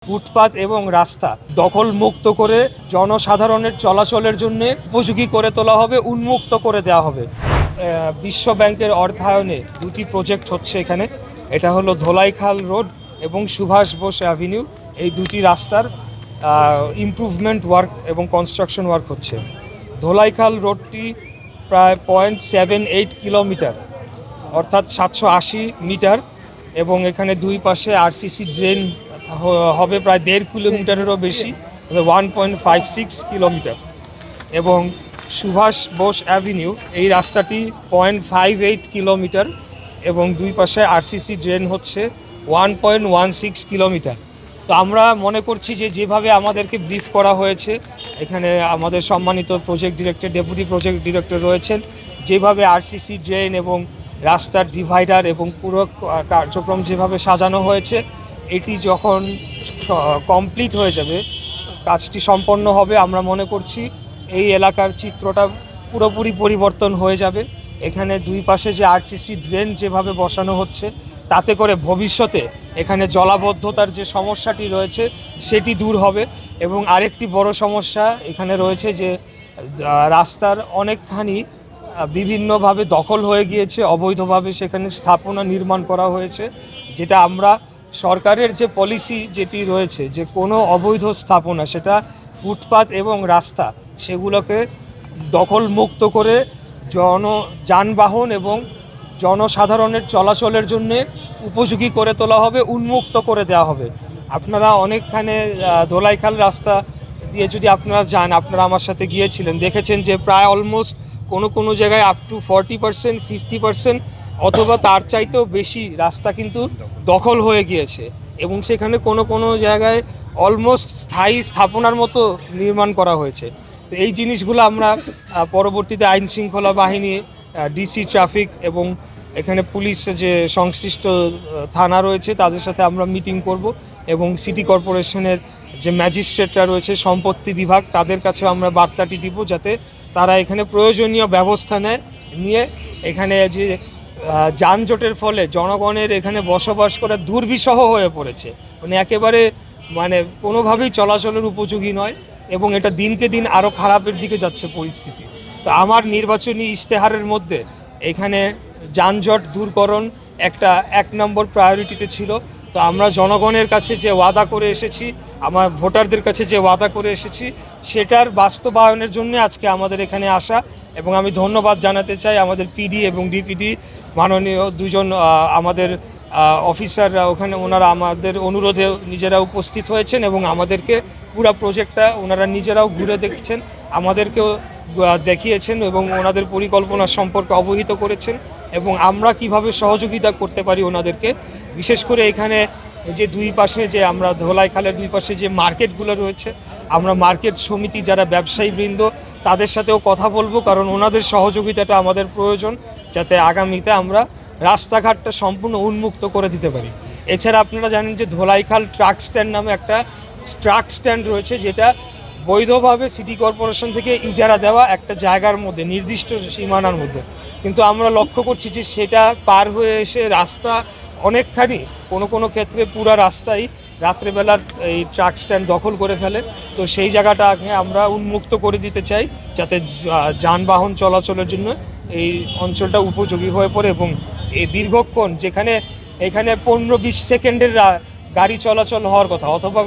ফুটপাত এবং রাস্তা দখল মুক্ত করে জনসাধারণের চলাচলের জন্য উপযোগী করে তোলা হবে, উন্মুক্ত করে দেওয়া হবে। বিশ্ব ব্যাংকের অর্থায়নে দুটি প্রজেক্ট হচ্ছে এখানে। এটা হলো ধোলাইখাল রোড এবং সুভাষ বোস অ্যাভিনিউ। এই দুটি রাস্তার ইমপ্রুভমেন্ট ওয়ার্ক এবং কনস্ট্রাকশন ওয়ার্ক হচ্ছে। ধোলাইখাল রোডটি প্রায় 0.78 কিলোমিটার, অর্থাৎ 780 মিটার, এবং এখানে দুই পাশে আরসিসি ড্রেন হবে প্রায় 1.5 কিলোমিটারেরও বেশি, 1.56 কিলোমিটার। এবং সুভাষ বোস অ্যাভিনিউ এই রাস্তাটি 0.58 কিলোমিটার এবং দুই পাশে আরসিসি ড্রেন হচ্ছে 1.16 কিলোমিটার। তো আমরা মনে করছি যে যেভাবে আমাদেরকে ব্রিফ করা হয়েছে, এখানে আমাদের সম্মানিত project director, deputy project director রয়েছেন, যেভাবে আরসিসি ড্রেন এবং রাস্তার ডিভাইডার এবং পুরো কার্যক্রম যেভাবে সাজানো হয়েছে, এটি যখন কমপ্লিট হয়ে যাবে, কাজটি সম্পন্ন হবে, আমরা মনে করছি এই এলাকার চিত্রটা পুরোপুরি পরিবর্তন হয়ে যাবে। এখানে দুই পাশে যে আরসিসি ড্রেন যেভাবে বসানো হচ্ছে, তাতে করে ভবিষ্যতে এখানে জলাবদ্ধতার যে সমস্যাটি রয়েছে সেটি দূর হবে। এবং আরেকটি বড় সমস্যা এখানে রয়েছে যে রাস্তার অনেকখানি বিভিন্নভাবে দখল হয়ে গিয়েছে, অবৈধভাবে সেখানে স্থাপনা নির্মাণ করা হয়েছে, যেটা আমরা সরকারের যে পলিসি যেটি রয়েছে যে কোনো অবৈধ স্থাপনা, সেটা ফুটপাত এবং রাস্তা, সেগুলোকে দখল মুক্ত করে যানবাহন এবং জনসাধারণের চলাচলের জন্য উপযোগী করে তোলা হবে, উন্মুক্ত করে দেওয়া হবে। আপনারা অনেকখানে ধোলাইখাল রাস্তা দিয়ে যদি আপনারা যান, আপনারা আমার সাথে গিয়েছিলেন, দেখেছেন যে প্রায় অলমোস্ট কোনো জায়গায় আপ টু 40%, 50% অথবা তার চাইতেও বেশি রাস্তা কিন্তু দখল হয়ে গিয়েছে, এবং সেখানে কোনো জায়গায় অলমোস্ট স্থায়ী স্থাপনার মতো নির্মাণ করা হয়েছে। তো এই জিনিসগুলো আমরা পরবর্তীতে আইন শৃঙ্খলা বাহিনী, ডিসি ট্রাফিক এবং এখানে পুলিশ যে সংশ্লিষ্ট থানা রয়েছে তাদের সাথে আমরা মিটিং করব, এবং সিটি কর্পোরেশনের যে ম্যাজিস্ট্রেটরা রয়েছে, সম্পত্তি বিভাগ, তাদের কাছেও আমরা বার্তাটি দিব, যাতে তারা এখানে প্রয়োজনীয় ব্যবস্থা নিয়ে এখানে যে যানজটের ফলে জনগণের এখানে বসবাস করা দুর্বিষহ হয়ে পড়েছে, একেবারে কোনোভাবেই চলাচলের উপযোগী নয়, এবং এটা দিনকে দিন আরও খারাপের দিকে যাচ্ছে পরিস্থিতি। তো আমার নির্বাচনী ইশতেহারের মধ্যে এখানে যানজট দূরকরণ একটা 1 নম্বর প্রায়োরিটিতে ছিল। তো আমরা জনগণের কাছে যে ওয়াদা করে এসেছি, আমার ভোটারদের কাছে যে ওয়াদা করে এসেছি, সেটার বাস্তবায়নের জন্য আজকে আমাদের এখানে আসা। এবং আমি ধন্যবাদ জানাতে চাই আমাদের পিডি এবং ডিপিডি মাননীয় দুজন আমাদের অফিসাররা, ওনারা আমাদের অনুরোধে নিজেরা উপস্থিত হয়েছেন এবং আমাদেরকে পুরো প্রজেক্টটা ওনারা নিজেরাও ঘুরে দেখছেন, আমাদেরকেও দেখিয়েছেন এবং ওনাদের পরিকল্পনা সম্পর্কে অবহিত করেছেন, এবং আমরা কিভাবে সহযোগিতা করতে পারি ওনাদেরকে। বিশেষ করে এখানে যে দুই পাশে যে আমরা ধোলাইখালের দুই পাশে যে মার্কেটগুলো রয়েছে, আমরা মার্কেট সমিতি যারা ব্যবসায়ীবৃন্দ, তাদের সাথেও কথা বলবো, কারণ ওনাদের সহযোগিতাটা আমাদের প্রয়োজন, যাতে আগামীতে আমরা রাস্তাঘাটটা সম্পূর্ণ উন্মুক্ত করে দিতে পারি। এছাড়া আপনারা জানেন যে ধোলাইখাল ট্রাক স্ট্যান্ড নামে একটা ট্রাক স্ট্যান্ড রয়েছে, যেটা বৈধভাবে সিটি কর্পোরেশন থেকে ইজারা দেওয়া একটা জায়গার মধ্যে, নির্দিষ্ট সীমানার মধ্যে। কিন্তু আমরা লক্ষ্য করছি যে সেটা পার হয়ে এসে রাস্তা অনেকখানি কোনো ক্ষেত্রে পুরা রাস্তাই রাত্রেবেলার এই ট্রাক স্ট্যান্ড দখল করে ফেলে। তো সেই জায়গাটাকে আমরা উন্মুক্ত করে দিতে চাই, যাতে যানবাহন চলাচলের জন্য এই অঞ্চলটা উপযোগী হয়ে পড়ে, এবং এই দীর্ঘক্ষণ যেখানে এখানে 15-20 সেকেন্ডের গাড়ি চলাচল হওয়ার কথা, অথবা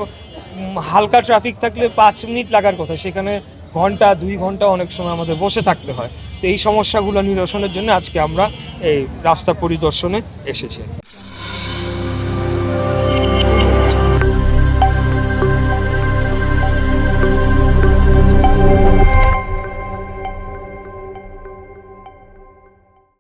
হালকা ট্রাফিক থাকলে 5 মিনিট লাগার কথা, সেখানে ঘন্টা 2 ঘন্টা অনেক সময় আমাদের বসে থাকতে হয়। তো এই সমস্যাগুলো নিরসনের জন্য আজকে আমরা এই রাস্তা পরিদর্শনে এসেছি।